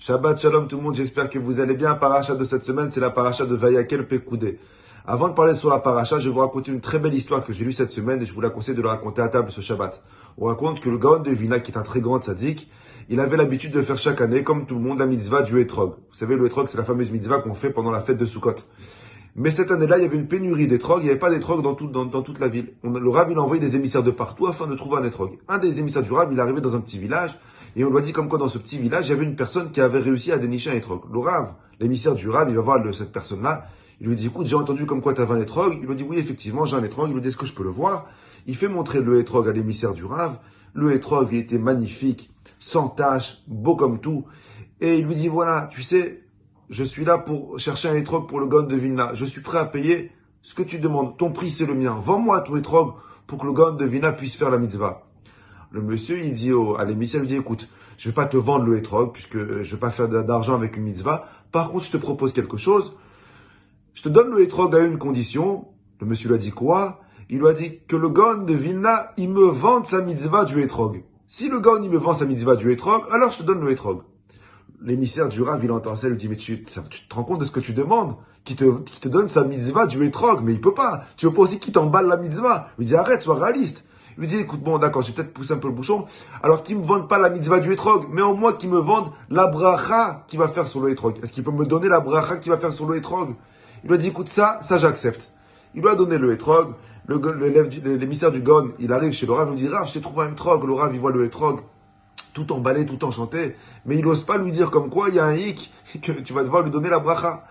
Shabbat Shalom tout le monde, j'espère que vous allez bien. Paracha de cette semaine, c'est la paracha de Vayakel Pekoudé. Avant de parler sur la paracha, je vais vous raconter une très belle histoire que j'ai lue cette semaine et je vous la conseille de la raconter à table ce Shabbat. On raconte que le Gaon de Vilna, qui est un très grand tzaddik, il avait l'habitude de faire chaque année, comme tout le monde, la mitzvah du Etrog. Vous savez, le Etrog, c'est la fameuse mitzvah qu'on fait pendant la fête de Sukkot. Mais cette année-là, il y avait une pénurie d'étrog, il n'y avait pas d'étrog dans toute la ville. Le Rav, il a envoyé des émissaires de partout afin de trouver un étrog. Un des émissaires du Rav, il est arrivé dans un petit village, et on lui a dit comme quoi dans ce petit village, il y avait une personne qui avait réussi à dénicher un étrog. Le Rav, l'émissaire du Rav, il va voir cette personne-là, il lui dit, écoute, j'ai entendu comme quoi tu avais un étrog. Il lui dit, oui, effectivement, j'ai un étrog. Il lui dit, est-ce que je peux le voir? Il fait montrer le étrog à l'émissaire du Rav. Le étrog, il était magnifique, sans tache, beau comme tout. Et il lui dit, voilà, tu sais, je suis là pour chercher un étrog pour le Gaon de Vilna. Je suis prêt à payer ce que tu demandes. Ton prix, c'est le mien. Vends-moi ton étrog pour que le Gaon de Vilna puisse faire la mitzvah. Le monsieur, il dit à l'émissaire, il dit, écoute, je vais pas te vendre le étrog puisque je vais pas faire d'argent avec une mitzvah. Par contre, je te propose quelque chose. Je te donne le étrog à une condition. Le monsieur lui a dit quoi? Il lui a dit que le Gaon de Vilna, il me vende sa mitzvah du étrog. Si le Gaon, il me vend sa mitzvah du étrog, alors je te donne le étrog. L'émissaire du Rav, il entend ça, il lui dit, mais tu te rends compte de ce que tu demandes? Qui te donne sa mitzvah du étrog? Mais il peut pas. Tu veux pas aussi qu'il t'emballe la mitzvah? Il lui dit, arrête, sois réaliste. Il lui dit, écoute, bon, d'accord, j'ai peut-être poussé un peu le bouchon. Alors qu'il me vendent pas la mitzvah du étrog, mais au moins qu'il me vendent la bracha qu'il va faire sur le étrog. Est-ce qu'il peut me donner la bracha qu'il va faire sur le étrog? Il lui a dit, écoute, ça j'accepte. Il lui a donné le étrog. L'émissaire du Gaon, il arrive chez le Rav, il lui dit, Rav, je t'ai trouvé un étrog. Le Rav, il voit le étrog, tout emballé, tout enchanté, mais il n'ose pas lui dire comme quoi il y a un hic, que tu vas devoir lui donner la bracha.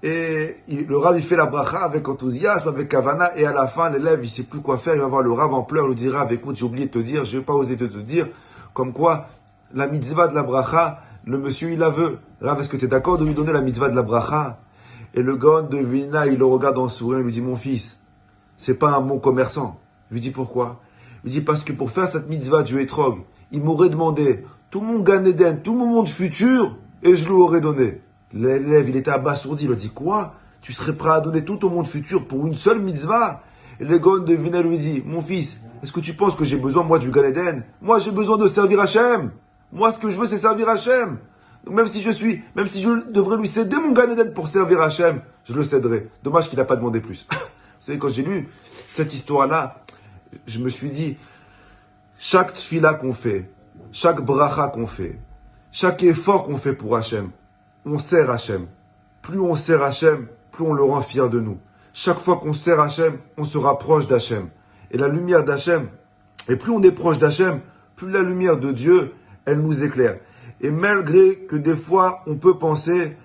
Et le Rav, il fait la bracha avec enthousiasme, avec kavana, et à la fin, l'élève, il sait plus quoi faire, il va voir le Rav en pleurs, il lui dit, Rav, écoute, j'ai oublié de te dire, je n'ai pas osé de te dire, comme quoi, la mitzvah de la bracha, le monsieur, il la veut. Rav, est-ce que tu es d'accord de lui donner la mitzvah de la bracha? Et le Gaon de Vilna, il le regarde en souriant, il lui dit, mon fils, c'est pas un bon commerçant. Il lui dit, pourquoi? Il lui dit, parce que pour faire cette mitzvah du étrog, il m'aurait demandé tout mon Gan Eden, tout mon monde futur, et je lui aurais donné. L'élève, il était abasourdi, il lui a dit, quoi? Tu serais prêt à donner tout ton monde futur pour une seule mitzvah? Et le Gaon de Vilna lui dit, mon fils, est-ce que tu penses que j'ai besoin, moi, du Gan Eden? Moi, j'ai besoin de servir Hachem. Moi, ce que je veux, c'est servir Hachem. Donc, même si je devrais lui céder mon Gan Eden pour servir Hachem, je le céderai. Dommage qu'il n'a pas demandé plus. Vous savez, quand j'ai lu cette histoire-là, je me suis dit, chaque tfila qu'on fait, chaque bracha qu'on fait, chaque effort qu'on fait pour Hachem, on sert Hachem. Plus on sert Hachem, plus on le rend fier de nous. Chaque fois qu'on sert Hachem, on se rapproche d'Hachem. Et la lumière d'Hachem, et plus on est proche d'Hachem, plus la lumière de Dieu, elle nous éclaire. Et malgré que des fois, on peut penser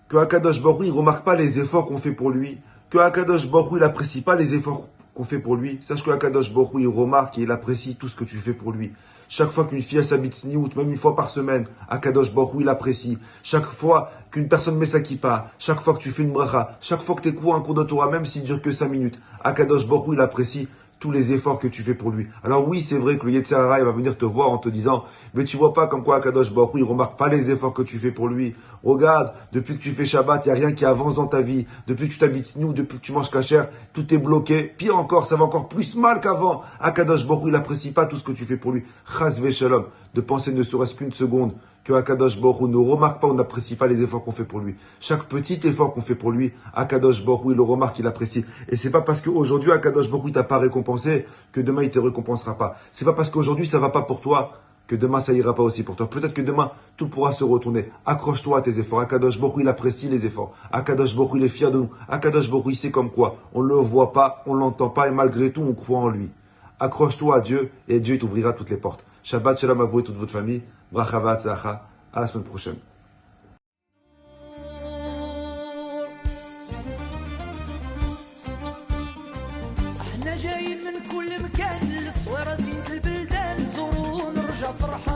que Akadosh Baruch Hu, il remarque pas les efforts qu'on fait pour lui, que Akadosh Baruch Hu, il apprécie pas les efforts qu'on fait pour lui. Sache que Akadosh Baruch Hu, il remarque et il apprécie tout ce que tu fais pour lui. Chaque fois qu'une fille s'habite sniout, même une fois par semaine, Akadosh Baruch Hu, il apprécie. Chaque fois qu'une personne met sa kippa, chaque fois que tu fais une bracha, chaque fois que tu écoutes un cours de Torah, même s'il dure que 5 minutes, Akadosh Baruch Hu, il apprécie tous les efforts que tu fais pour lui. Alors oui, c'est vrai que le Yetzer Hara, il va venir te voir en te disant, mais tu vois pas comme quoi Akadosh Baruch Hu, il remarque pas les efforts que tu fais pour lui. Regarde, depuis que tu fais Shabbat, il n'y a rien qui avance dans ta vie. Depuis que tu t'habites sniout, depuis que tu manges kasher, tout est bloqué. Pire encore, ça va encore plus mal qu'avant. Akadosh Baruch Hu, il apprécie pas tout ce que tu fais pour lui. Chas v'shalom, de penser ne serait-ce qu'une seconde que Akadosh Baruch Hu ne remarque pas ou n'apprécie pas les efforts qu'on fait pour lui. Chaque petit effort qu'on fait pour lui, Akadosh Baruch Hu, il le remarque, il apprécie. Et c'est pas parce qu'aujourd'hui Akadosh Baruch Hu t'a pas récompensé que demain il te récompensera pas. C'est pas parce qu'aujourd'hui ça va pas pour toi que demain ça ira pas aussi pour toi. Peut-être que demain tout pourra se retourner. Accroche-toi à tes efforts. Akadosh Baruch Hu, il apprécie les efforts. Akadosh Baruch Hu, il est fier de nous. Akadosh Baruch Hu, il sait comme quoi. On le voit pas, on l'entend pas et malgré tout on croit en lui. Accroche-toi à Dieu et Dieu t'ouvrira toutes les portes. Shabbat shalom à vous et toute votre famille. Bracha v'atzlacha. À la semaine prochaine. احنا جايين من كل مكان للصويرة زينة البلدان نزورو ونرجع فرحان